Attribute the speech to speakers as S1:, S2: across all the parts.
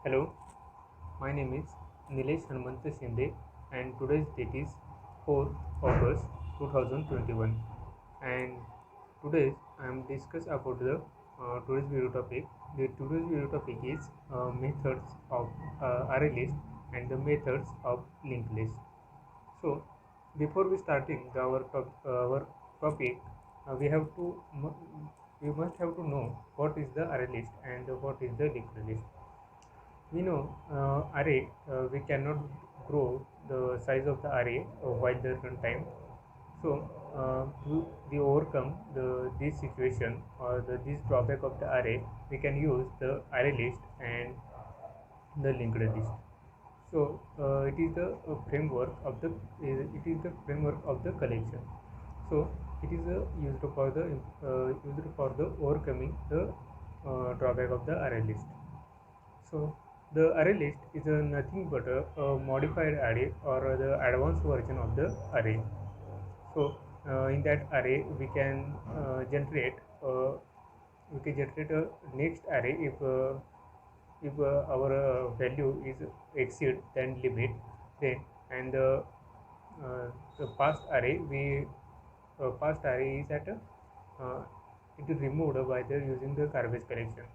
S1: Hello, my name is Nilesh Hanmanta Shinde and today's date is 4th August 2021 and today I am discuss about the today's video topic. The today's video topic is methods of array list and the methods of linked list. So before we starting our topic, we have to we must have to know what is the array list and what is the linked list. We know array, we cannot grow the size of the array while the runtime. So we overcome this situation or this drawback of the array, we can use the array list and the linked list. So it is the framework of the collection. So it is used for the overcoming the drawback of the array list. So the array list is nothing but a modified array or the advanced version of the array. So in that array we can generate a next array if our value is exceed then limit, then and the past array is at it is removed by the using the garbage collection.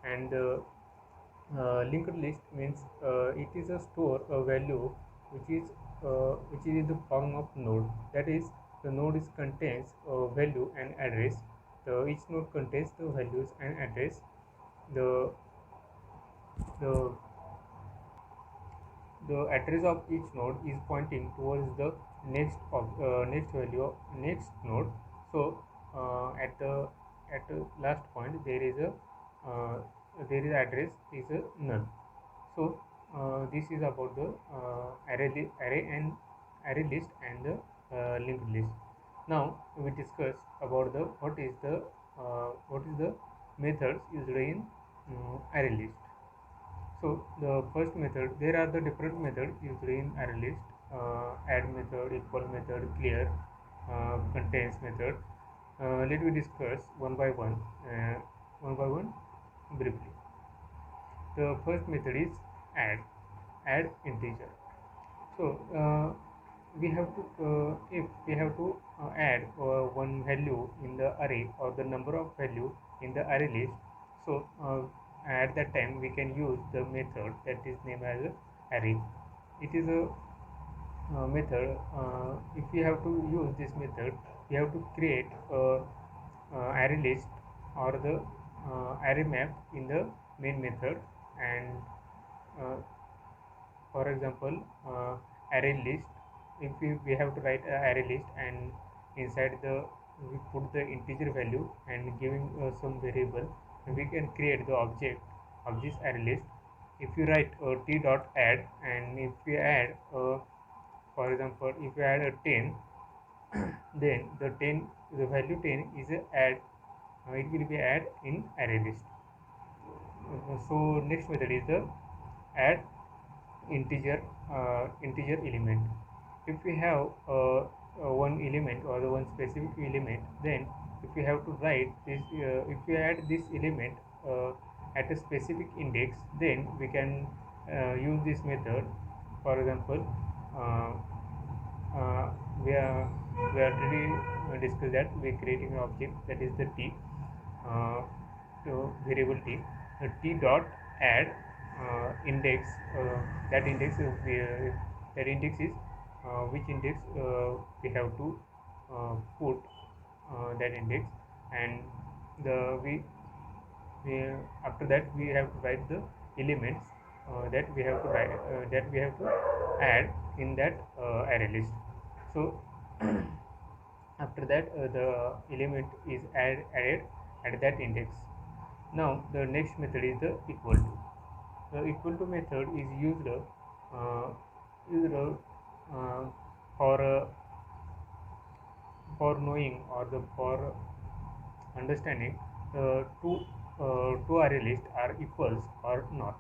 S1: And linked list means it is a store a value which is in the form of node. That is, the node is contains value and address. Each node contains the values and address. The the the address of each node is pointing towards the next value of next node. So at the last point there is a address is a null. So this is about the array list and the linked list. Now we discuss about the what is the methods used in array list. So the first method, there are the different methods used in array list: add method, equal method, clear, contains method. Let me discuss one by one briefly. The first method is add integer. So we have to if we have to add one value in the array or the number of value in the array list. So at that time we can use the method that is named as array. It is a method. If we have to use this method, we have to create a array list or the array map in the main method. And for example, array list, if we have to write an array list and inside we put the integer value and giving some variable, we can create the object of this array list. If you write t dot add, and if we add for example, if you add a 10, then the value 10 is a add, it will be add in array list. So next method is the add integer element. If we have one element or the one specific element, then if we have to write this if we add this element at a specific index, then we can use this method. For example, we already discussed that we are creating an object that is the t to variable t. T dot add index, that index is which index we have to put that index. And we after that we have to write the elements that we have to add in that array list. So after that the element is added at that index. Now the next method is the equal to. The equal to method is used uh, for for knowing or for understanding two array lists are equals or not.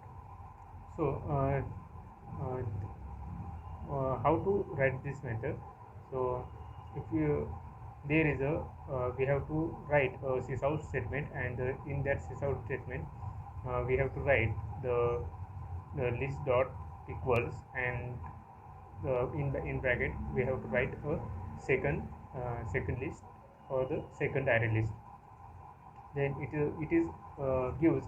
S1: So how to write this method? So if you there is a we have to write a sysout statement, and in that sysout statement we have to write the the list dot equals, and in bracket we have to write a second list or the second array list. Then it is gives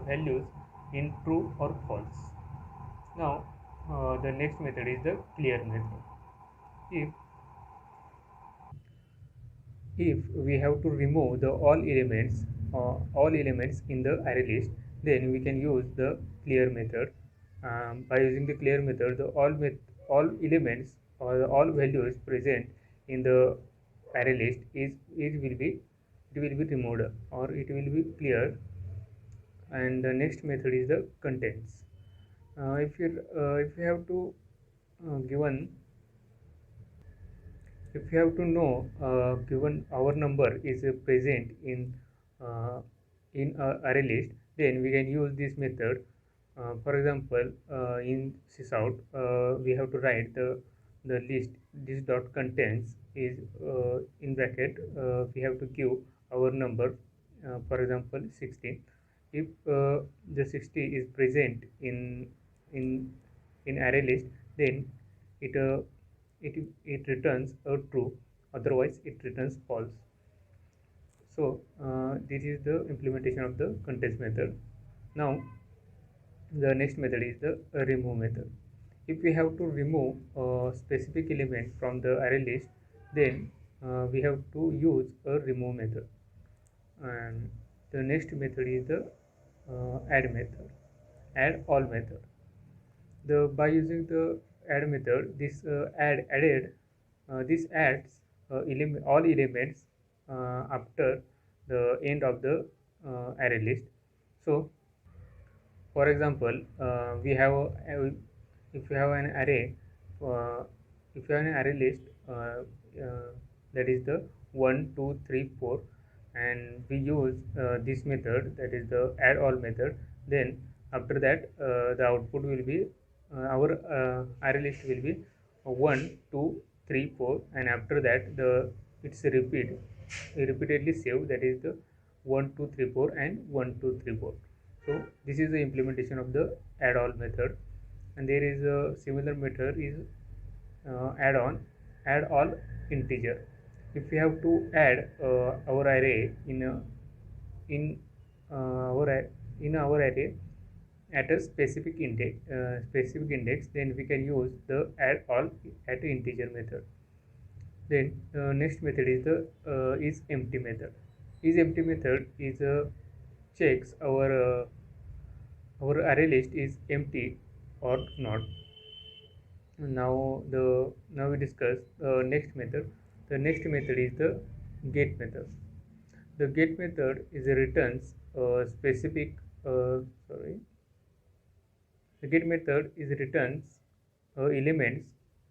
S1: values in true or false. Now the next method is the clear method. If if we have to remove the all elements in the array list, then we can use the clear method. By using the clear method, the all elements or the all values present in the array list is it will be removed or it will be cleared. And the next method is the contents. If you have to given if you have to know given our number is present uh, in a array list, then we can use this method. For example, in sysout, we have to write the list. This dot contents is in bracket. We have to give our number, for example 16. If the 60 is present in in array list, then it it returns a true, otherwise it returns false. So this is the implementation of the contents method. Now the next method is the remove method. If we have to remove a specific element from the array list, then we have to use a remove method. And the next method is the add method, add all method. The by using the add method, this adds all elements after the end of the array list. So for example, if you have an array, uh, if you have an array list, uh, that is the 1 2 3 4, and we use this method, that is the add all method, then after that the output will be our array list will be 1 2 3 4, and after that the it's repeatedly saved, that is the 1 2 3 4 and 1 2 3 4. So this is the implementation of the add all method. And there is a similar method is add all integer. If we have to add our array in our in our array at a specific index, then we can use the add all at integer method. Then next method is the is empty method. Is empty method is checks our array list is empty or not. Now we discuss next method. The next method is the get method. The get method is a returns specific sorry the get method is returns elements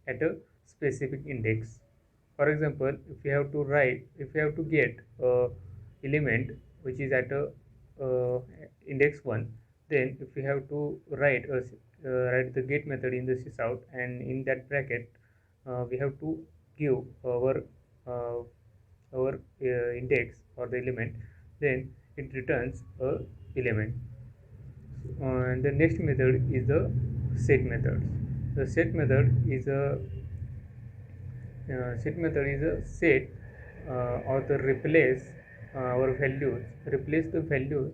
S1: at a specific index. For example, if we have to get element which is at a index 1, then if we have to write the get method in the sysout, and in that bracket we have to give uh, our index or the element, then it returns a element. And the next method is the set method. The set method is a set or the replace the values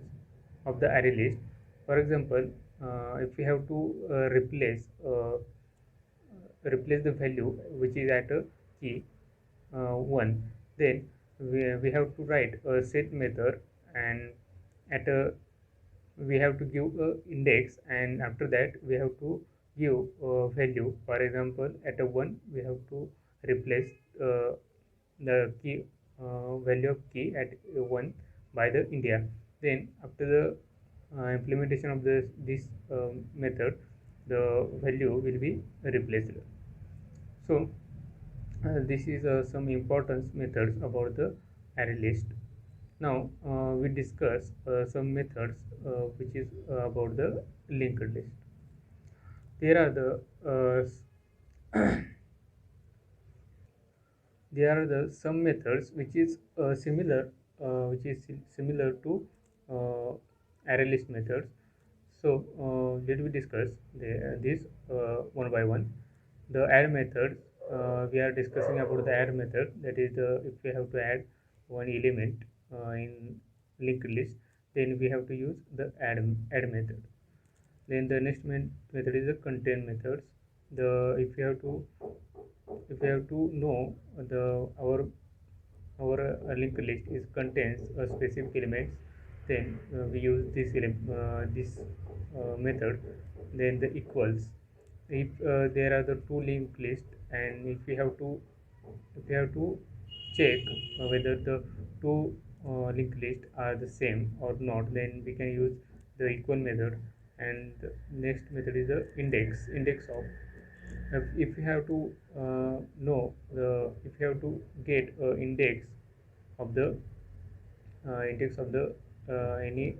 S1: of the array list. For example, if we have to replace the value which is at a key 1, then we have to write a set method, and at a we have to give a index, and after that we have to give a value. For example, at a 1 we have to replace the key value of key at 1 by the India. Then after the implementation of this method, the value will be replaced. So this is some important methods about the array list. Now we discuss some methods which is about the linked list. There are the there are the some methods which is similar to array list methods. So let me discuss this one by one. The add method, we are discussing about the add method. That is, if we have to add one element in linked list, then we have to use the add method. Then the next method is the contain methods. The if we have to know the our linked list is contains a specific elements, then we use this method. Then the equals, if there are the two linked list, and if we have to check whether the two linked list are the same or not, then we can use the equal method. And the next method is the index of, if you have to know the if you have to get index of the any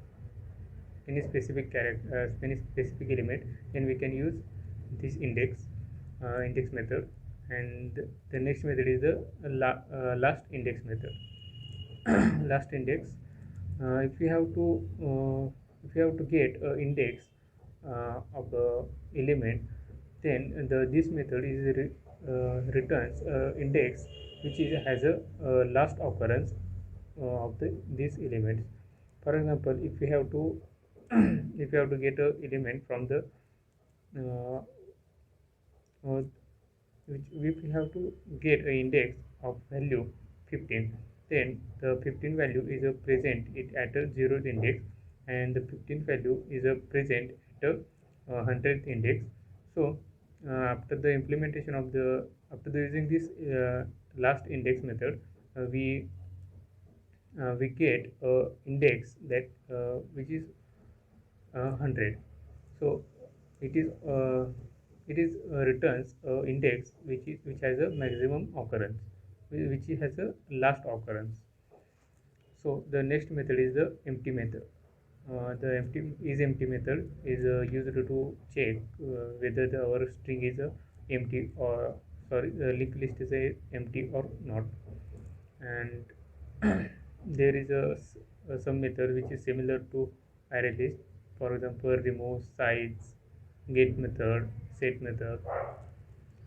S1: specific character, any specific element, then we can use this index method. And the next method is the last index method. Last index, if we have to get index of the element, then this method returns index which has a last occurrence of these elements. For example, if we have to if we have to get a element from the uh, uh, which if we have to get an index of value 15, then the 15 value is a present it at a 0th index, and the 15 value is a present at a 100th index. So after the implementation of the after the using this last index method, we get a index that which is 100. So it is returns index which has a maximum occurrence, which has a last occurrence. So the next method is the empty method. The empty method is used to check whether our string is empty, or sorry, the linked list is empty or not. And there is some method which is similar to array list. For example, remove, size, get method, set method.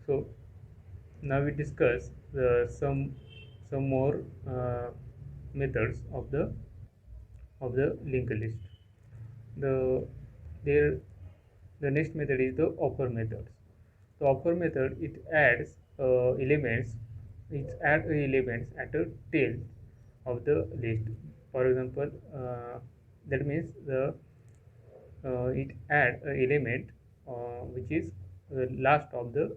S1: So now we discuss some more methods of the linked list. The there the next method is the offer method. The offer method, it adds elements. It adds elements at a tail of the list. For example, that means it add a element which is the uh, last of the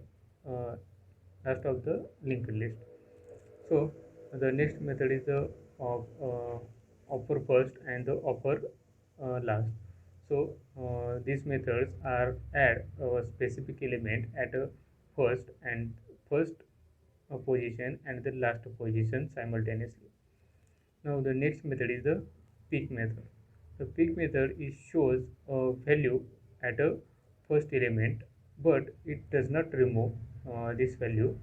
S1: linked list. So the next method is the of offer first and the offer last. So these methods are add a specific element at a first position and the last position simultaneously. Now the next method is the pick method. The pick method is shows a value at a first element, but it does not remove this value.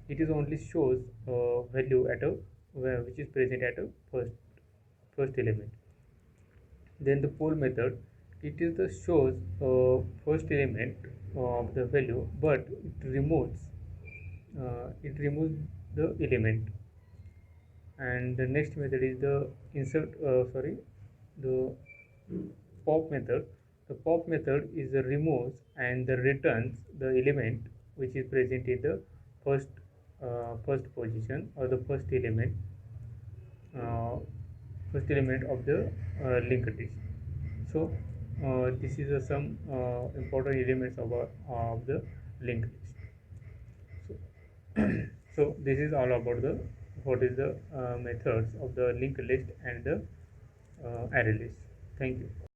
S1: It is only shows value at a which is present at a first element. Then the poll method, it is the shows first element of the value, but it removes the element. And the next method is the the pop method. The pop method is the removes and the returns the element which is present in the first first position, or the uh, first element of the linked list. So this is some important elements of the linked list. So, so this is all about the what is the methods of the linked list and the array list. Thank you.